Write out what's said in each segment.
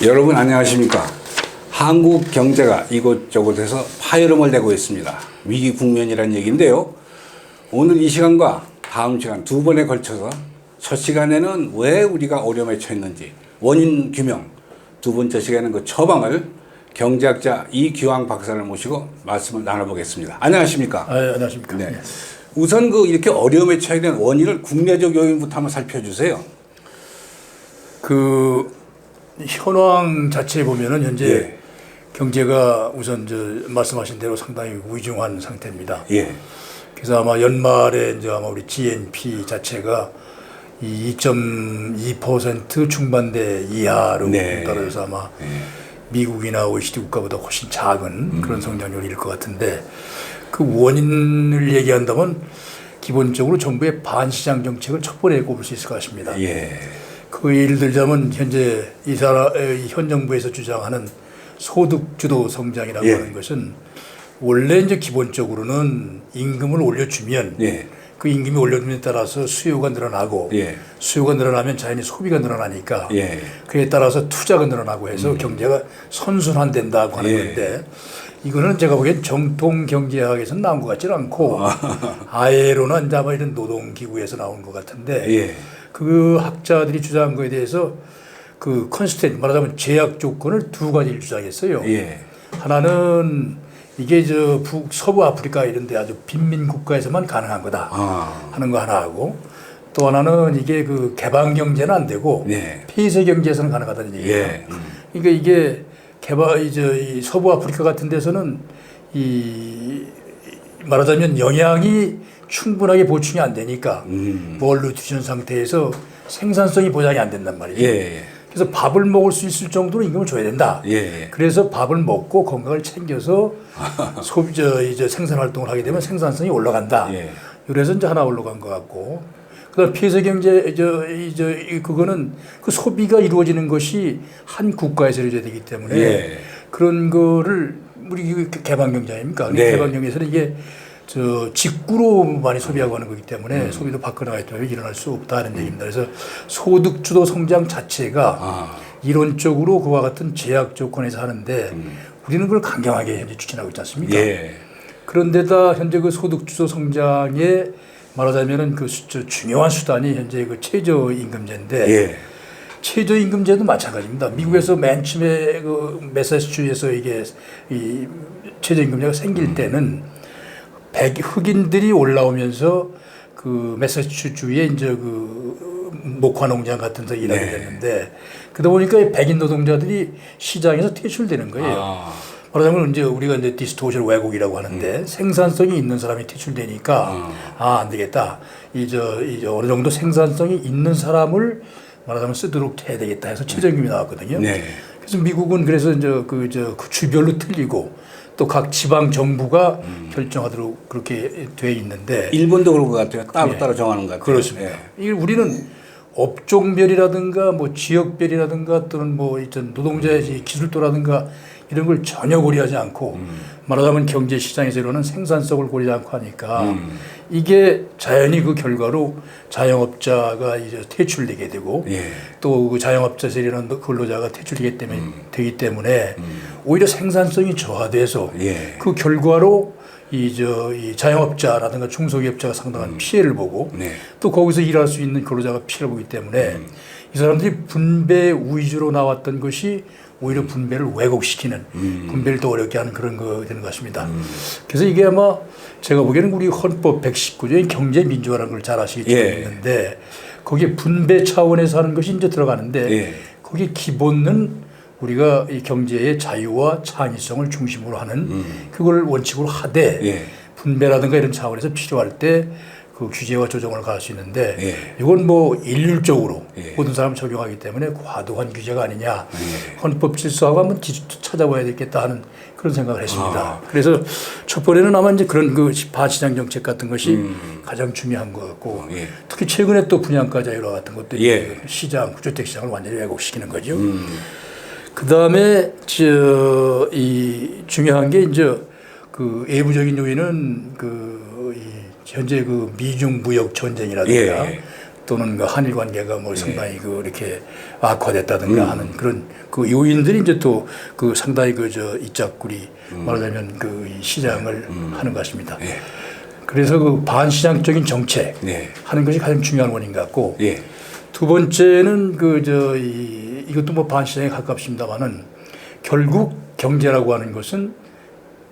여러분 안녕하십니까. 한국 경제가 이곳저곳에서 파열음을 내고 있습니다. 위기 국면이라는 얘기인데요. 오늘 이 시간과 다음 시간 두 번에 걸쳐서 첫 시간에는 왜 우리가 어려움에 처했는지 원인 규명, 두 번째 시간에는 그 처방을 경제학자 이규황 박사를 모시고 말씀을 나눠보겠습니다. 안녕하십니까? 안녕하십니까? 네. 우선 이렇게 어려움에 처하게 된 원인을 국내적 요인부터 한번 살펴주세요. 현황 자체에 보면은 현재 예. 경제가 우선 말씀하신 대로 상당히 위중한 상태입니다. 예. 그래서 아마 연말에 아마 우리 GNP 자체가 이 2.2% 중반대 이하로 떨어져서 아마 미국이나 OECD 국가보다 훨씬 작은 그런 성장률일 것 같은데, 그 원인을 얘기한다면 기본적으로 정부의 반시장 정책을 첫 번에 꼽을 수 있을 것 같습니다. 예. 그 예를 들자면 현재 현 정부에서 주장하는 소득 주도 성장이라고 하는 것은 원래 이제 기본적으로는 임금을 올려주면 그 임금이 올려줌에 따라서 수요가 늘어나고 수요가 늘어나면 자연히 소비가 늘어나니까 그에 따라서 투자가 늘어나고 해서 경제가 선순환된다고 하는 건데, 이거는 제가 보기엔 정통 경제학에서 나온 것 같지는 않고 아예로나 이제 아마 이런 노동기구에서 나온 것 같은데, 그 학자들이 주장한 거에 대해서 그 컨스텐트, 말하자면 제약 조건을 두 가지를 주장했어요. 하나는 이게 서부 아프리카 이런 데 아주 빈민 국가에서만 가능한 거다 하는 거 하나 하고, 또 하나는 이게 그 개방 경제는 안 되고 폐쇄 경제에서는 가능하다는 얘기예요. 그러니까 이게 이 서부 아프리카 같은 데서는 말하자면 영양이 충분하게 보충이 안 되니까 멀누트리션 상태에서 생산성이 보장이 안 된단 말이에요. 그래서 밥을 먹을 수 있을 정도로 임금을 줘야 된다. 그래서 밥을 먹고 건강을 챙겨서 생산 활동을 하게 되면 생산성이 올라간다. 그래서 이제 하나 올라간 것 같고, 그다음 폐쇄 경제 그거는 그 소비가 이루어지는 것이 한 국가에서 이루어져야 되기 때문에 그런 거를 우리 개방 경제 아닙니까? 개방 경제에서는 이게 직구로 많이 소비하고 하는 거기 때문에 소비도 밖으로 나가기 때문에 일어날 수 없다는 얘기입니다. 그래서 소득 주도 성장 자체가 이론적으로 그와 같은 제약 조건에서 하는데 우리는 그걸 강경하게 현재 추진하고 있지 않습니까? 그런데다 현재 그 소득 주도 성장에 말하자면은 그 중요한 수단이 현재 그 최저임금제인데, 최저임금제도 마찬가지입니다. 미국에서 맨 처음에 그 매사추set츠에서 이게 이 최저임금제가 생길 때는 흑인들이 올라오면서 그 매사추세츠주에 이제 그 목화 농장 같은 데 일하게 됐는데, 그러다 보니까 백인 노동자들이 시장에서 퇴출되는 거예요. 말하자면 이제 우리가 이제 디스토션 왜곡이라고 하는데, 생산성이 있는 사람이 퇴출되니까 안 되겠다. 어느 정도 생산성이 있는 사람을 말하자면 쓰도록 해야 되겠다 해서 최저임금이 나왔거든요. 그래서 미국은 그래서 그 주별로 틀리고 또 각 지방 정부가 결정하도록 그렇게 돼 있는데, 일본도 그런 것 같아요. 따로 정하는 것 같아요. 그렇습니다. 이게 우리는 업종별이라든가 뭐 지역별이라든가 또는 뭐 노동자의 기술도라든가 이런 걸 전혀 고려하지 않고 말하자면 경제 시장에서 이루어지는 생산성을 고려하지 않고 하니까 이게 자연히 그 결과로 자영업자가 이제 퇴출되게 되고 또 그 자영업자에서 일하는 근로자가 퇴출되기 때문에 오히려 생산성이 저하돼서 그 결과로 이 자영업자라든가 중소기업자가 상당한 피해를 보고 또 거기서 일할 수 있는 근로자가 피해를 보기 때문에 이 사람들이 분배 위주로 나왔던 것이 오히려 분배를 왜곡시키는, 분배를 더 어렵게 하는 그런 거 되는 것 같습니다. 그래서 이게 아마 제가 보기에는 우리 헌법 119조의 경제민주화라는 걸 잘 아시겠지만 있는데, 거기에 분배 차원에서 하는 것이 이제 들어가는데, 거기 기본은 우리가 이 경제의 자유와 창의성을 중심으로 하는 그걸 원칙으로 하되, 분배라든가 이런 차원에서 필요할 때 그 규제와 조정을 가할 수 있는데, 이건 뭐 일률적으로 모든 사람 적용하기 때문에 과도한 규제가 아니냐, 헌법 질서하고 한번 찾아봐야 되겠다 하는 그런 생각을 했습니다. 그래서 첫 번에는 아마 이제 그런 그 반시장 정책 같은 것이 가장 중요한 것 같고, 특히 최근에 또 분양가 자유화 같은 것들이 시장, 주택 시장을 완전히 왜곡시키는 거죠. 그 다음에 중요한 게 이제 그 외부적인 요인은 현재 그 미중 무역 전쟁이라든가 또는 그 한일 관계가 뭐 상당히 그 이렇게 악화됐다든가 하는 그런 그 요인들이 이제 또 그 상당히 그 저 이짝구리 말하자면 그 이 시장을 하는 것 같습니다. 그래서 그 반시장적인 정책 하는 것이 가장 중요한 원인 같고 두 번째는 그 저 이것도 뭐 반시장에 가깝습니다만은 결국 경제라고 하는 것은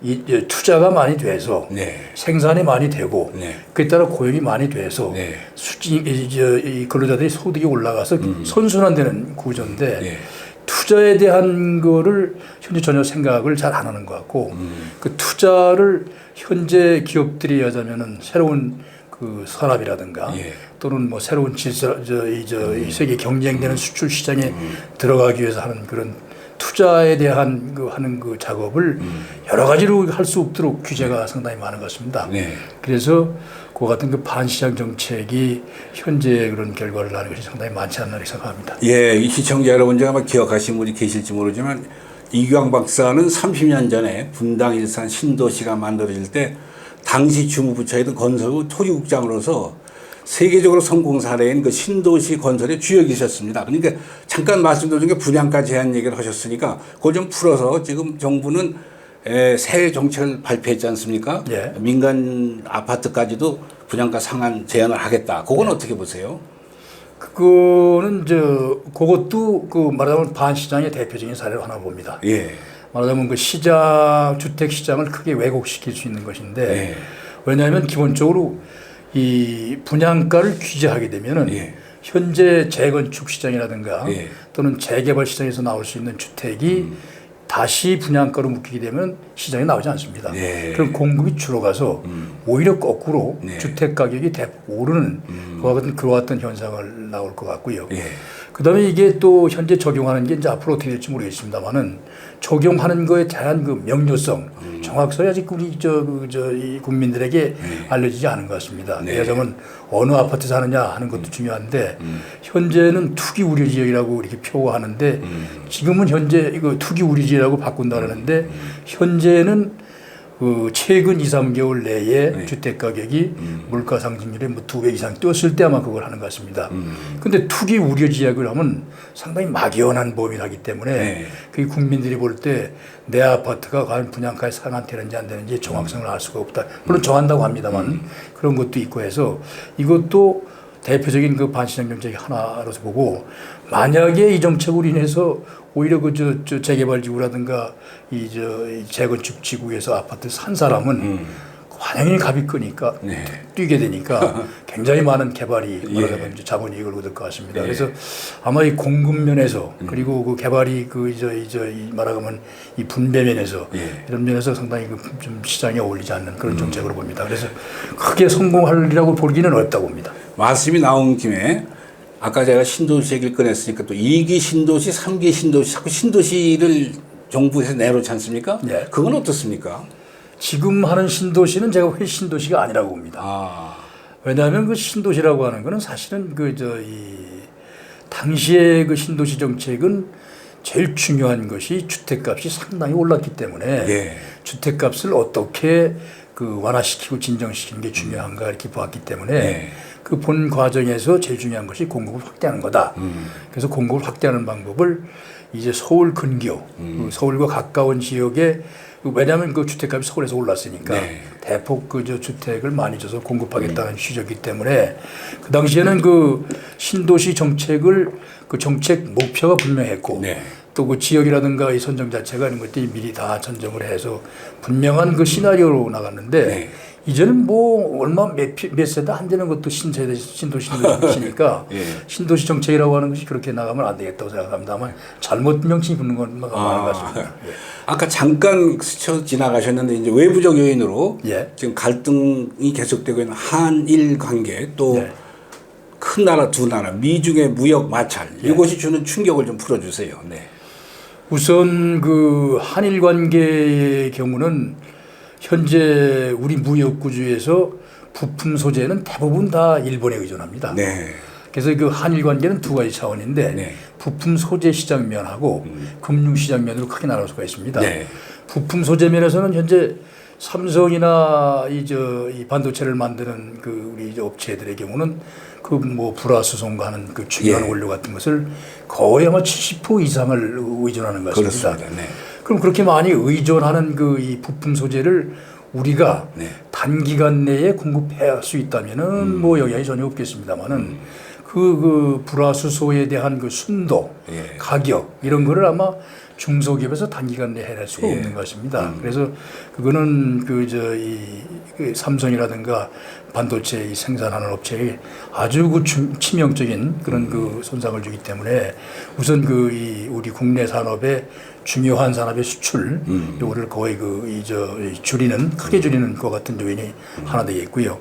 이 투자가 많이 돼서 생산이 많이 되고 그에 따라 고용이 많이 돼서 이 근로자들이 소득이 올라가서 선순환되는 구조인데 투자에 대한 거를 현재 전혀 생각을 잘 안 하는 것 같고 그 투자를 현재 기업들이 하자면은 새로운 그 산업이라든가 또는 뭐 새로운 질서 이 세계 경쟁되는 수출 시장에 들어가기 위해서 하는 그런 투자에 대한 그 하는 그 작업을 여러 가지로 할 수 없도록 규제가 상당히 많은 것 같습니다. 그래서 그 같은 그 반시장 정책이 현재 그런 결과를 낳는 것이 상당히 많지 않나 이렇게 생각합니다. 예, 이 시청자 여러분들 아마 기억하시는 분이 계실지 모르지만 이규황 박사는 30년 전에 분당 일산 신도시가 만들어질 때 당시 주무부처이던 건설부 토지국장으로서 세계적으로 성공 사례인 그 신도시 건설의 주역이셨습니다. 그러니까 잠깐 말씀드린 게 분양가 제한 얘기를 하셨으니까 그걸 좀 풀어서 지금 정부는 새 정책을 발표했지 않습니까? 민간 아파트까지도 분양가 상한 제한을 하겠다. 그건 어떻게 보세요? 그거는 그것도 그 말하자면 반시장의 대표적인 사례로 하나 봅니다. 말하자면 그 시장 주택 시장을 크게 왜곡시킬 수 있는 것인데 왜냐하면 기본적으로 이 분양가를 규제하게 되면은 현재 재건축 시장이라든가 또는 재개발 시장에서 나올 수 있는 주택이 다시 분양가로 묶이게 되면 시장에 나오지 않습니다. 그럼 공급이 줄어가서 오히려 거꾸로 주택 가격이 대폭 오르는 그와 같은 현상을 나올 것 같고요. 그다음에 이게 또 현재 적용하는 게 이제 앞으로 어떻게 될지 모르겠습니다만은 적용하는 거에 대한 그 명료성, 정확성이 아직 우리 이 국민들에게 알려지지 않은 것 같습니다. 예를 어느 아파트 사느냐 하는 것도 중요한데 현재는 투기 우려 지역이라고 이렇게 표하는데 지금은 현재 이거 투기 우려 지역이라고 바꾼다 그러는데 현재는 그 최근 2, 3개월 내에 주택 가격이 물가 상승률에 뭐 2배 이상 뛰었을 때 아마 그걸 하는 것 같습니다. 근데 투기 우려 지역을 하면 상당히 막연한 범위라기 때문에 그 국민들이 볼 때 내 아파트가 과연 분양가에 상한되는지 안 되는지 정확성을 알 수가 없다. 물론 정한다고 합니다만 그런 것도 있고 해서 이것도 대표적인 그 반시장 정책의 하나로서 보고 만약에 이 정책으로 인해서 오히려 그 재개발 지구라든가 이 재건축 지구에서 아파트 산 사람은 환영이 값이 크니까 뛰게 되니까 굉장히 많은 개발이 말하자면 자본이익을 얻을 것 같습니다. 그래서 아마 이 공급 면에서 그리고 그 개발이 말하자면 이 분배 면에서 이런 면에서 상당히 좀 시장에 어울리지 않는 그런 정책으로 봅니다. 그래서 크게 성공하리라고 보기는 어렵다고 봅니다. 말씀이 나온 김에 아까 제가 신도시 얘기를 꺼냈으니까 또 2기 신도시, 3기 신도시, 자꾸 신도시를 정부에서 내놓지 않습니까? 그건 어떻습니까? 지금 하는 신도시는 제가 회 신도시가 아니라고 봅니다. 왜냐하면 그 신도시라고 하는 거는 사실은 당시에 그 신도시 정책은 제일 중요한 것이 주택값이 상당히 올랐기 때문에 주택값을 어떻게 그 완화시키고 진정시키는 게 중요한가 이렇게 보았기 때문에 그 본 과정에서 제일 중요한 것이 공급을 확대하는 거다. 그래서 공급을 확대하는 방법을 이제 서울 근교, 그 서울과 가까운 지역에 왜냐하면 그 주택값이 서울에서 올랐으니까 대폭 그 주택을 많이 줘서 공급하겠다는 취지이기 때문에 그 당시에는 그 신도시 정책을 그 정책 목표가 분명했고 또 그 지역이라든가 이 선정 자체가 이런 것들이 미리 다 선정을 해서 분명한 그 시나리오로 나갔는데 이제는 뭐 얼마 몇 세대 안 되는 것도 신도시니까 신도시 정책이라고 하는 것이 그렇게 나가면 안 되겠다고 생각합니다만 잘못 명칭이 붙는 건 많은 것 같습니다. 아까 잠깐 스쳐 지나가셨는데 이제 외부적 요인으로 지금 갈등이 계속되고 있는 한일 관계 또 큰 나라 두 나라 미중의 무역 마찰 이것이 주는 충격을 좀 풀어주세요. 우선 그 한일 관계의 경우는 현재 우리 무역 구조에서 부품 소재는 대부분 다 일본에 의존합니다. 그래서 그 한일 관계는 두 가지 차원인데 부품 소재 시장 면하고 금융 시장 면으로 크게 나눌 수가 있습니다. 부품 소재 면에서는 현재 삼성이나 이 반도체를 만드는 그 우리 업체들의 경우는 그 뭐 불화수송하는 그 중요한 예. 원료 같은 것을 거의 아마 70% 이상을 의존하는 것 같습니다. 그렇습니다. 네. 그럼 그렇게 많이 의존하는 그 이 부품 소재를 우리가 네. 단기간 내에 공급할 수 있다면은 뭐 영향이 전혀 없겠습니다만은 그 불화수소에 대한 그 순도, 예. 가격 이런 거를 아마 중소기업에서 단기간 내에 해낼 수가 예. 없는 것입니다. 그래서 그거는 그 삼성이라든가 반도체 이 생산하는 업체에 아주 그 치명적인 그런 그 손상을 주기 때문에 우선 이 우리 국내 산업의 중요한 산업의 수출 요거를 거의 줄이는 크게 줄이는 것 같은 요인이 하나 되겠고요.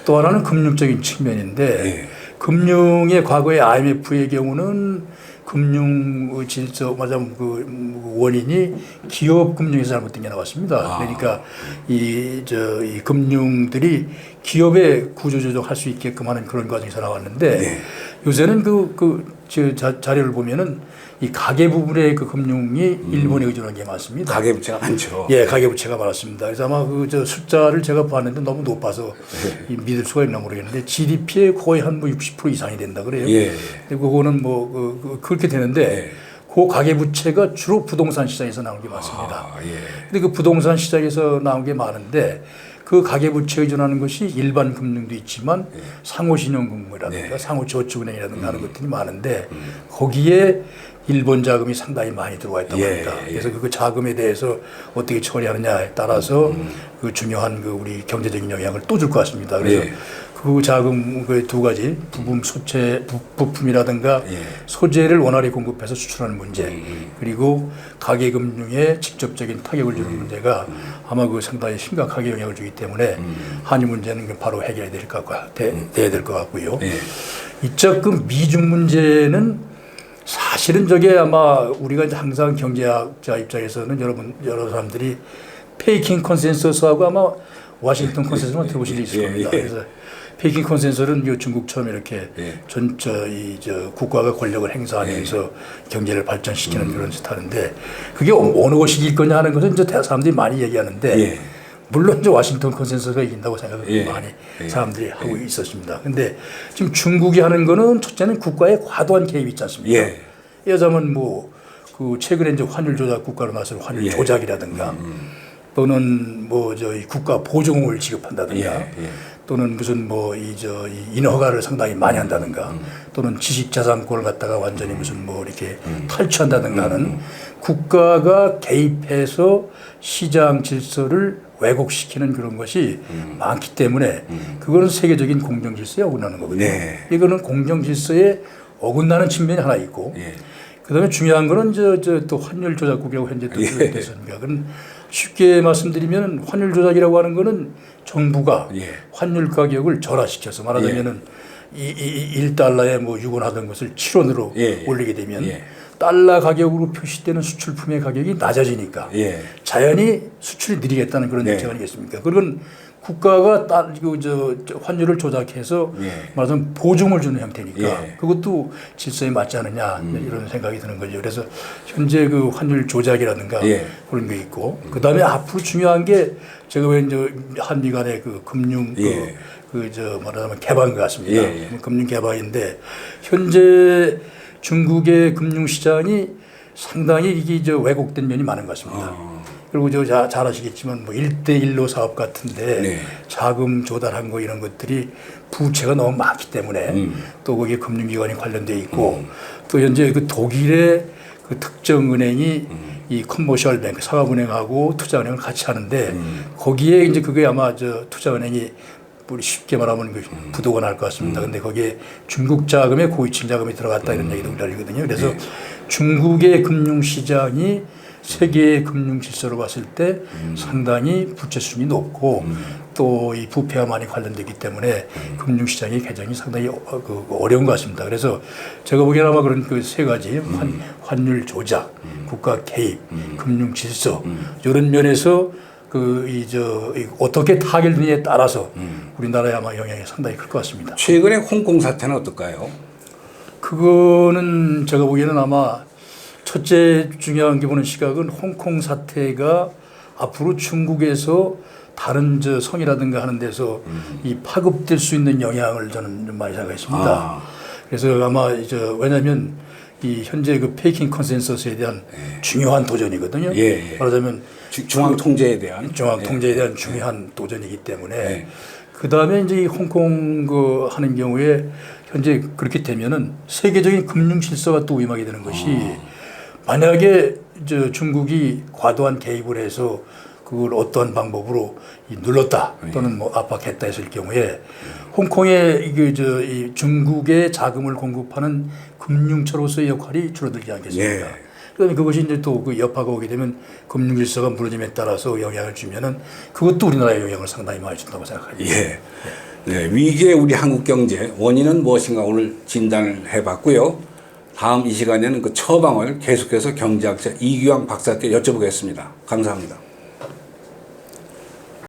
또 하나는 금융적인 측면인데 예. 금융의 과거의 IMF의 경우는 금융 질서 맞아면 그 원인이 기업 금융에서 잘못된 게 나왔습니다. 그러니까 이 금융들이 기업의 구조 조정할 수 있게끔 하는 그런 과정에서 나왔는데 네. 요새는 자료를 보면은 이 가계 부분의 그 금융이 일본에 의존한 게 많습니다. 가계부채가 많죠. 예, 가계부채가 많았습니다. 그래서 아마 숫자를 제가 봤는데 너무 높아서 믿을 수가 있나 모르겠는데 GDP의 거의 한 60% 이상이 된다 그래요. 예. 근데 그거는 그렇게 되는데 예. 그 가계부채가 주로 부동산 시장에서 나온 게 많습니다. 예. 근데 그 부동산 시장에서 나온 게 많은데 그 가계부채에 의존하는 것이 일반 금융도 있지만 상호신용금이라든가 네. 상호저축은행이라든가 하는 것들이 많은데 거기에 일본 자금이 상당히 많이 들어와 있다고 합니다. 그래서 그 자금에 대해서 어떻게 처리하느냐에 따라서 그 중요한 그 우리 경제적인 영향을 또 줄 것 같습니다. 그래서 그 자금 그 두 가지 부품이라든가 소재를 원활히 공급해서 수출하는 문제 그리고 가계금융에 직접적인 타격을 주는 문제가 아마 그 상당히 심각하게 영향을 주기 때문에 한일 문제는 바로 해결해야 돼야 될 것 같고요. 이쪽 그 미중 문제는 사실은 저게 아마 우리가 이제 항상 경제학자 입장에서는 여러 사람들이 페이킹 컨센서스하고 아마 워싱턴 컨센서스만 들어보신 적 있을 겁니다. 그래서 페이킹 컨센서스는 중국처럼 이렇게 국가가 권력을 행사하면서 경제를 발전시키는 그런 스타일인데 그게 어느 것이 이길 거냐 하는 것은 이제 사람들이 많이 얘기하는데 물론 이제 워싱턴 컨센서스가 이긴다고 생각을 많이 사람들이 하고 있었습니다. 근데 지금 중국이 하는 거는 첫째는 국가의 과도한 개입이 있지 않습니까? 예자면 최근에 이제 환율 조작 국가로 나설 환율 조작이라든가 또는 국가 보조금을 지급한다든가 또는 무슨 이 인허가를 상당히 많이 한다든가 또는 지식자산권을 갖다가 완전히 무슨 이렇게 탈취한다든가 하는 국가가 개입해서 시장 질서를 왜곡시키는 그런 것이 많기 때문에 그거는 세계적인 공정질서에 어긋나는 거거든요. 이거는 공정질서에 어긋나는 측면이 하나 있고 그다음에 중요한 거는 또 환율 조작국이라고 현재 또 됐습니다. 그건 쉽게 말씀드리면 환율 조작이라고 하는 거는 정부가 환율 가격을 절하시켜서 말하자면은 1달러에 6원 하던 것을 7원으로 올리게 되면 달러 가격으로 표시되는 수출품의 가격이 낮아지니까 자연히 수출이 느리겠다는 그런 정책 아니겠습니까? 그건 국가가 환율을 조작해서 말하자면 보증을 주는 형태니까 그것도 질서에 맞지 않느냐 이런 생각이 드는 거죠. 그래서 현재 그 환율 조작이라든가 그런 게 있고 그 다음에 앞으로 중요한 게 제가 왜 이제 한미 간의 그 금융 말하자면 개방 같습니다. 금융 개방인데 현재 중국의 금융시장이 상당히 이게 왜곡된 면이 많은 것 같습니다. 그리고 잘 아시겠지만 1대1로 사업 같은데 자금 조달한 거 이런 것들이 부채가 너무 많기 때문에 또 거기에 금융기관이 관련되어 있고 또 현재 그 독일의 그 특정 은행이 이 커머셜 뱅크 상업은행하고 투자은행을 같이 하는데 거기에 이제 그게 아마 투자은행이 우리 쉽게 말하면 그 부도가 날 것 같습니다. 근데 거기에 중국 자금에 고위층 자금이 들어갔다 이런 얘기도 우리알거든요. 그래서 중국의 금융시장이 세계의 금융 질서로 봤을 때 상당히 부채 수준이 높고 또 이 부패와 많이 관련되기 때문에 금융 시장의 개정이 상당히 어려운 것 같습니다. 그래서 제가 보기에는 아마 그런 그 세 가지 환율 조작, 국가 개입, 금융 질서 이런 면에서 어떻게 타결되느냐에 따라서 우리나라에 아마 영향이 상당히 클 것 같습니다. 최근에 홍콩 사태는 어떨까요? 그거는 제가 보기에는 아마 첫째 중요한 게 보는 시각은 홍콩 사태가 앞으로 중국에서 다른 저 성이라든가 하는 데서 이 파급될 수 있는 영향을 저는 좀 많이 생각했습니다. 그래서 아마 왜냐하면 이 현재 그 페이킹 컨센서스에 대한 중요한 도전이거든요. 말하자면 중앙 통제에 대한 중요한 도전이기 때문에 그 다음에 이제 이 홍콩 그 하는 경우에 현재 그렇게 되면은 세계적인 금융 질서가 또 위임하게 되는 것이 만약에 중국이 과도한 개입을 해서 그걸 어떠한 방법으로 눌렀다 또는 뭐 압박했다 했을 경우에 홍콩의 이 중국의 자금을 공급하는 금융처로서의 역할이 줄어들지 않겠습니까? 그다음에 그것이 이제 또 그 여파가 오게 되면 금융 질서가 무너짐에 따라서 영향을 주면은 그것도 우리나라에 영향을 상당히 많이 준다고 생각합니다. 위기의 우리 한국 경제 원인은 무엇인가 오늘 진단을 해봤고요. 다음 이 시간에는 그 처방을 계속해서 경제학자 이규황 박사께 여쭤보겠습니다. 감사합니다.